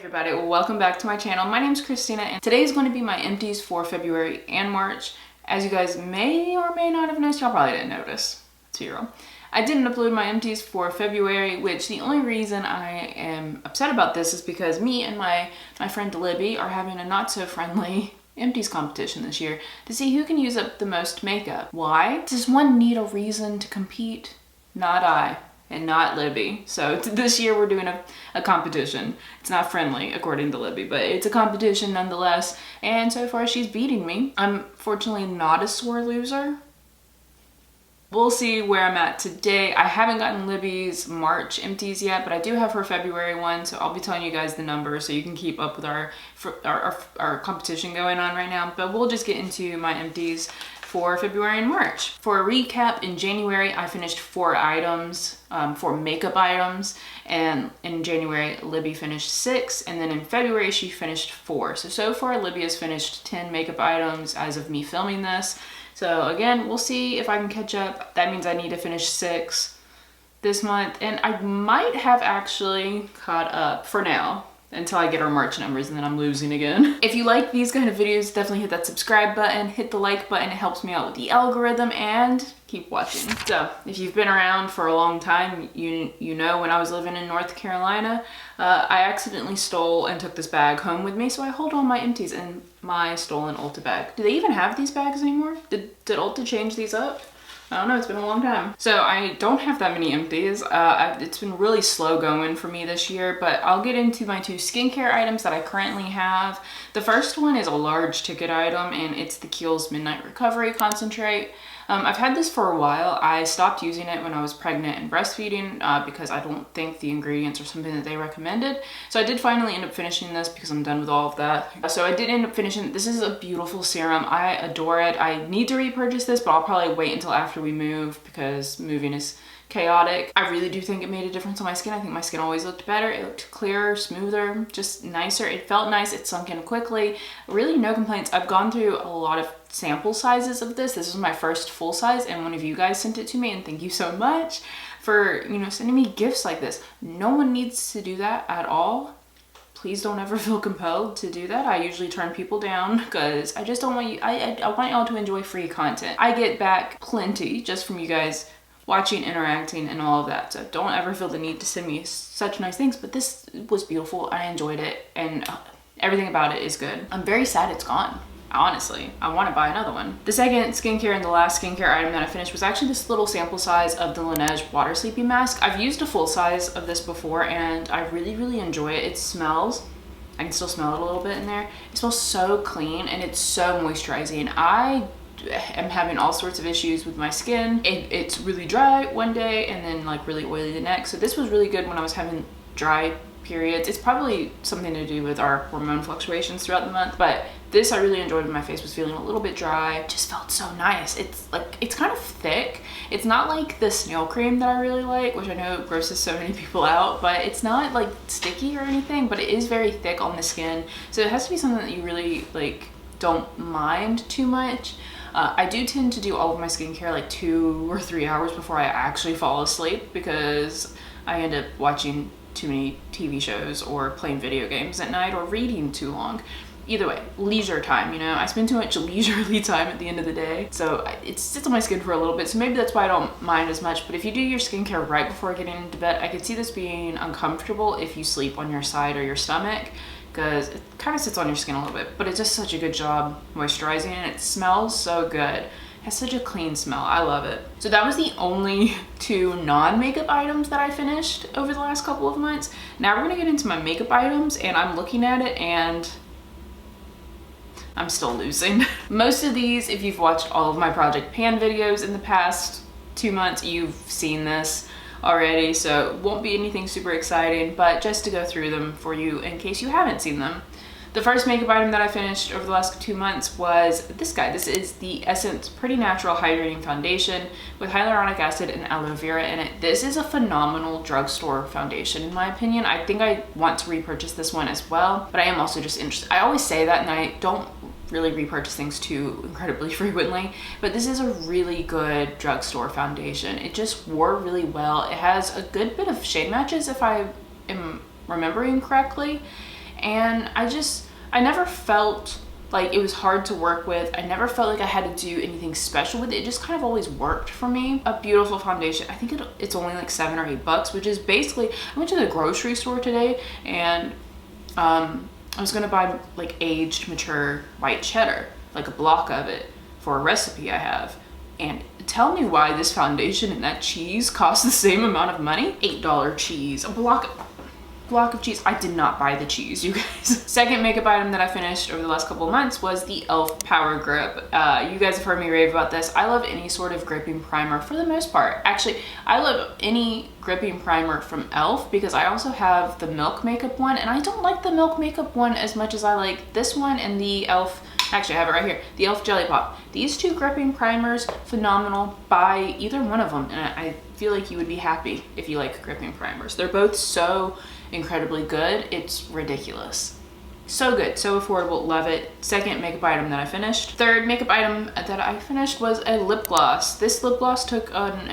everybody, welcome back to my channel. My name is Christina and today is going to be my empties for February and March. As you guys may or may not have noticed, y'all probably didn't notice, to be real. I didn't upload my empties for February, which the only reason I am upset about this is because me and my friend Libby are having a not so friendly empties competition this year to see who can use up the most makeup. Why? Does one need a reason to compete? Not I. And not Libby. So this year we're doing a competition. It's not friendly according to Libby, but it's a competition nonetheless. And so far she's beating me. I'm fortunately not a sore loser. We'll see where I'm at today. I haven't gotten Libby's March empties yet, but I do have her February one, so I'll be telling you guys the numbers so you can keep up with our competition going on right now. But we'll just get into my empties for February and March. For a recap, in January I finished 4 items, 4 makeup items, and in January Libby finished 6, and then in February she finished 4. So far Libby has finished 10 makeup items as of me filming this. So again, we'll see if I can catch up. That means I need to finish 6 this month, and I might have actually caught up for now until I get our March numbers, and then I'm losing again. If you like these kind of videos, definitely hit that subscribe button, hit the like button. It helps me out with the algorithm, and keep watching. So if you've been around for a long time, you know when I was living in North Carolina, I accidentally stole and took this bag home with me, so I hold all my empties in my stolen Ulta bag. Do they even have these bags anymore? Did Ulta change these up? I don't know, it's been a long time. So I don't have that many empties. It's been really slow going for me this year, but I'll get into my 2 skincare items that I currently have. The first one is a large ticket item, and it's the Kiehl's Midnight Recovery Concentrate. I've had this for a while. I stopped using it when I was pregnant and breastfeeding because I don't think the ingredients are something that they recommended. So I did finally end up finishing this because I'm done with all of that. So I did end up finishing. This is a beautiful serum. I adore it. I need to repurchase this, but I'll probably wait until after we move because moving is chaotic. I really do think it made a difference on my skin. I think my skin always looked better. It looked clearer, smoother, just nicer. It felt nice. It sunk in quickly. Really no complaints. I've gone through a lot of sample sizes of this. This was my first full size, and one of you guys sent it to me, and thank you so much for, you know, sending me gifts like this. No one needs to do that at all. Please don't ever feel compelled to do that. I usually turn people down because I just don't want you, I want y'all to enjoy free content. I get back plenty just from you guys watching, interacting, and all of that. So don't ever feel the need to send me such nice things, but this was beautiful. I enjoyed it, and everything about it is good. I'm very sad it's gone. Honestly, I want to buy another one. The second skincare and the last skincare item that I finished was actually this little sample size of the Laneige Water Sleeping Mask. I've used a full size of this before, and I really enjoy it. It smells, I can still smell it a little bit in there. It smells so clean, and it's so moisturizing. I am having all sorts of issues with my skin. It's really dry one day and then like really oily the next. So this was really good when I was having dry periods. It's probably something to do with our hormone fluctuations throughout the month, but this I really enjoyed when my face was feeling a little bit dry. It just felt so nice. It's like, it's kind of thick. It's not like the snail cream that I really like, which I know grosses so many people out, but it's not like sticky or anything, but it is very thick on the skin. So it has to be something that you really like don't mind too much. I do tend to do all of my skincare like 2 or 3 hours before I actually fall asleep because I end up watching too many TV shows or playing video games at night or reading too long. Either way, leisure time, you know? I spend too much leisurely time at the end of the day. So it sits on my skin for a little bit, so maybe that's why I don't mind as much. But if you do your skincare right before getting into bed, I could see this being uncomfortable if you sleep on your side or your stomach, because it kind of sits on your skin a little bit, but it does such a good job moisturizing, and it smells so good. It has such a clean smell. I love it. So that was the only 2 non-makeup items that I finished over the last couple of months. Now we're gonna get into my makeup items, and I'm looking at it and I'm still losing. Most of these, if you've watched all of my Project Pan videos in the past 2 months, you've seen this already, so it won't be anything super exciting, but just to go through them for you in case you haven't seen them. The first makeup item that I finished over the last 2 months was this guy. This is the Essence Pretty Natural Hydrating Foundation with hyaluronic acid and aloe vera in it. This is a phenomenal drugstore foundation in my opinion. I think I want to repurchase this one as well, but I am also just interested. I always say that, and I don't really repurchase things too incredibly frequently, but this is a really good drugstore foundation. It just wore really well. It has a good bit of shade matches if I am remembering correctly, and I never felt like it was hard to work with. I never felt like I had to do anything special with it. It just kind of always worked for me. A beautiful foundation. I think it's only like $7 or $8, which is basically, I went to the grocery store today and I was gonna buy like aged, mature white cheddar, like a block of it for a recipe I have. And tell me why this foundation and that cheese cost the same amount of money? $8 cheese, a block of cheese. I did not buy the cheese, you guys. Second makeup item that I finished over the last couple of months was the e.l.f. Power Grip. You guys have heard me rave about this. I love any sort of gripping primer for the most part. Actually, I love any gripping primer from e.l.f. because I also have the Milk Makeup one, and I don't like the Milk Makeup one as much as I like this one and the e.l.f. Actually, I have it right here. The e.l.f. Jelly Pop. These two gripping primers, phenomenal. Buy either one of them, and I feel like you would be happy if you like gripping primers. They're both so incredibly good. It's ridiculous. So good, so affordable, love it. Second makeup item that I finished. Third makeup item that I finished was a lip gloss. This lip gloss took an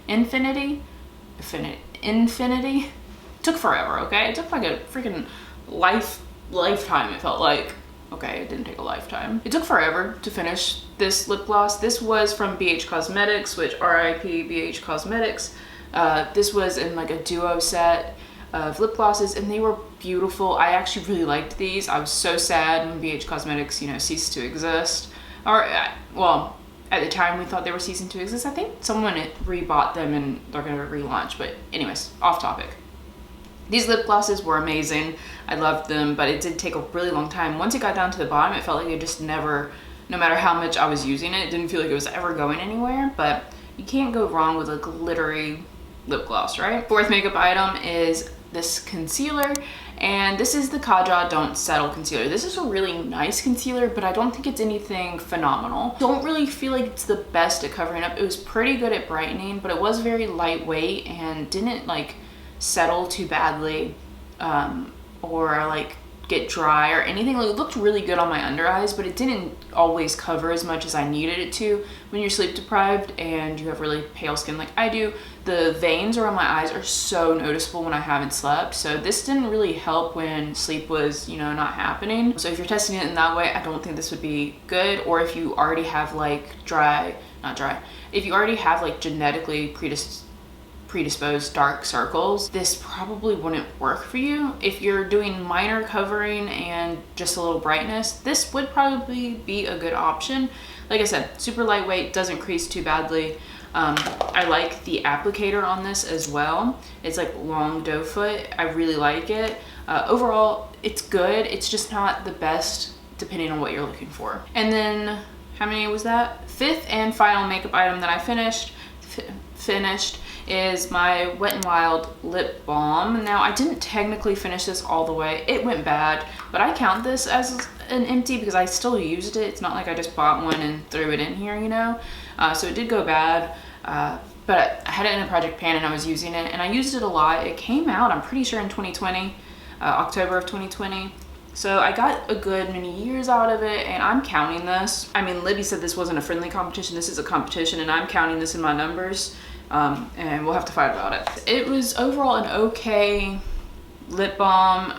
infinity. Took forever, okay? It took like a freaking lifetime, it felt like. Okay, it didn't take a lifetime. It took forever to finish this lip gloss. This was from BH Cosmetics, which RIP BH Cosmetics. This was in like a duo set of lip glosses, and they were beautiful. I actually really liked these. I was so sad when BH Cosmetics, you know, ceased to exist. Or, well, at the time we thought they were ceasing to exist. I think someone rebought them and they're gonna relaunch, but anyways, off topic. These lip glosses were amazing. I loved them, but it did take a really long time. Once it got down to the bottom, it felt like it just never, no matter how much I was using it, it didn't feel like it was ever going anywhere, but you can't go wrong with a glittery lip gloss, right? Fourth makeup item is this concealer, and this is the Kajal Don't Settle concealer. This is a really nice concealer, but I don't think it's anything phenomenal. Don't really feel like it's the best at covering up. It was pretty good at brightening, but it was very lightweight and didn't like settle too badly or like get dry or anything. It looked really good on my under eyes, but it didn't always cover as much as I needed it to. When you're sleep deprived and you have really pale skin like I do, the veins around my eyes are so noticeable when I haven't slept. So this didn't really help when sleep was, you know, not happening. So if you're testing it in that way, I don't think this would be good. Or if you already have like if you already have like genetically predisposed dark circles, this probably wouldn't work for you. If you're doing minor covering and just a little brightness, this would probably be a good option. Like I said, super lightweight, doesn't crease too badly. I like the applicator on this as well. It's like long doe foot. I really like it. Overall, it's good. It's just not the best depending on what you're looking for. And then, how many was that? Fifth and final makeup item that I finished is my Wet n Wild lip balm. Now, I didn't technically finish this all the way. It went bad, but I count this as an empty because I still used it. It's not like I just bought one and threw it in here, you know? So it did go bad, but I had it in a project pan and I was using it, and I used it a lot. It came out, I'm pretty sure, in 2020, October of 2020. So I got a good many years out of it, and I'm counting this. I mean, Libby said this wasn't a friendly competition. This is a competition, and I'm counting this in my numbers. And we'll have to fight about it. It was overall an okay lip balm.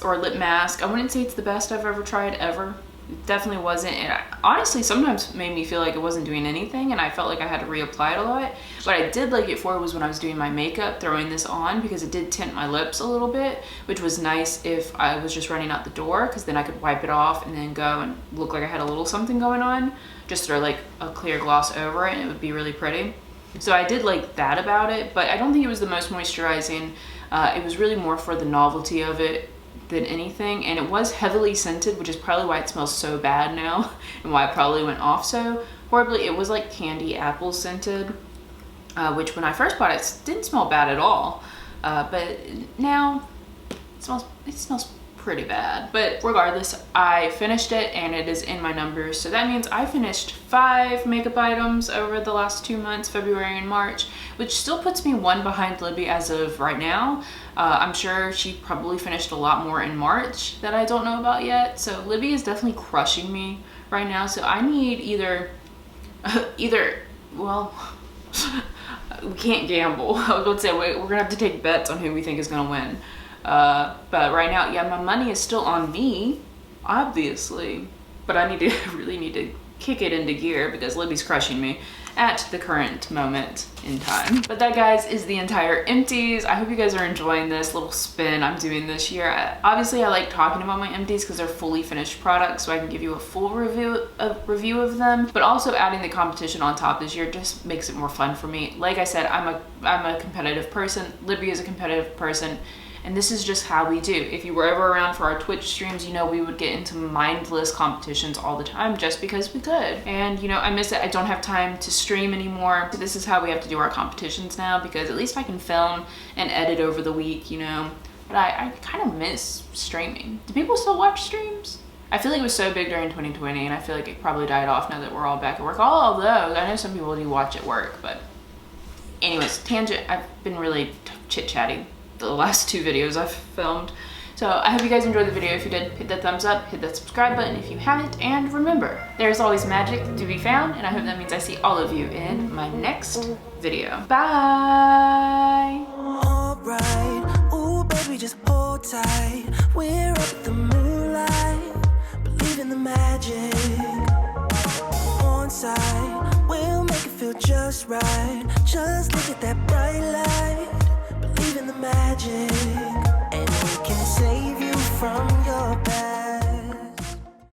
Or lip mask. I wouldn't say it's the best I've ever tried ever. It definitely wasn't. And honestly, sometimes made me feel like it wasn't doing anything, and I felt like I had to reapply it a lot. What I did like it for was when I was doing my makeup, throwing this on, because it did tint my lips a little bit, which was nice if I was just running out the door, because then I could wipe it off and then go and look like I had a little something going on. Just throw like a clear gloss over it and it would be really pretty. So I did like that about it, but I don't think it was the most moisturizing. It was really more for the novelty of it than anything, and it was heavily scented, which is probably why it smells so bad now and why it probably went off so horribly. It was like candy apple scented, which when I first bought it didn't smell bad at all, but now it smells pretty bad. But regardless, I finished it and it is in my numbers. So that means I finished 5 makeup items over the last 2 months, February and March, which still puts me one behind Libby as of right now. I'm sure she probably finished a lot more in March that I don't know about yet. So Libby is definitely crushing me right now. So I need either, well, we can't gamble. I was going to say, we're gonna have to take bets on who we think is gonna win. But right now, yeah, my money is still on me, obviously, but I really need to kick it into gear because Libby's crushing me at the current moment in time. But that, guys, is the entire Empties. I hope you guys are enjoying this little spin I'm doing this year. Obviously, I like talking about my Empties because they're fully finished products, so I can give you a full review of them. But also adding the competition on top this year just makes it more fun for me. Like I said, I'm a competitive person. Libby is a competitive person. And this is just how we do. If you were ever around for our Twitch streams, you know we would get into mindless competitions all the time just because we could. And you know, I miss it. I don't have time to stream anymore. So this is how we have to do our competitions now, because at least I can film and edit over the week, you know. But I kind of miss streaming. Do people still watch streams? I feel like it was so big during 2020, and I feel like it probably died off now that we're all back at work. Although, I know some people do watch at work, but anyways, tangent. I've been really chit-chatting the last 2 videos I've filmed. So I hope you guys enjoyed the video. If you did, hit that thumbs up, hit that subscribe button if you haven't, and remember, there's always magic to be found, and I hope that means I see all of you in my next video. Bye! Alright, ooh baby, just hold tight. We're up at the moonlight, believe in the magic. On side, we'll make it feel just right. Just look at that bright light, believe in the magic, and we can save you from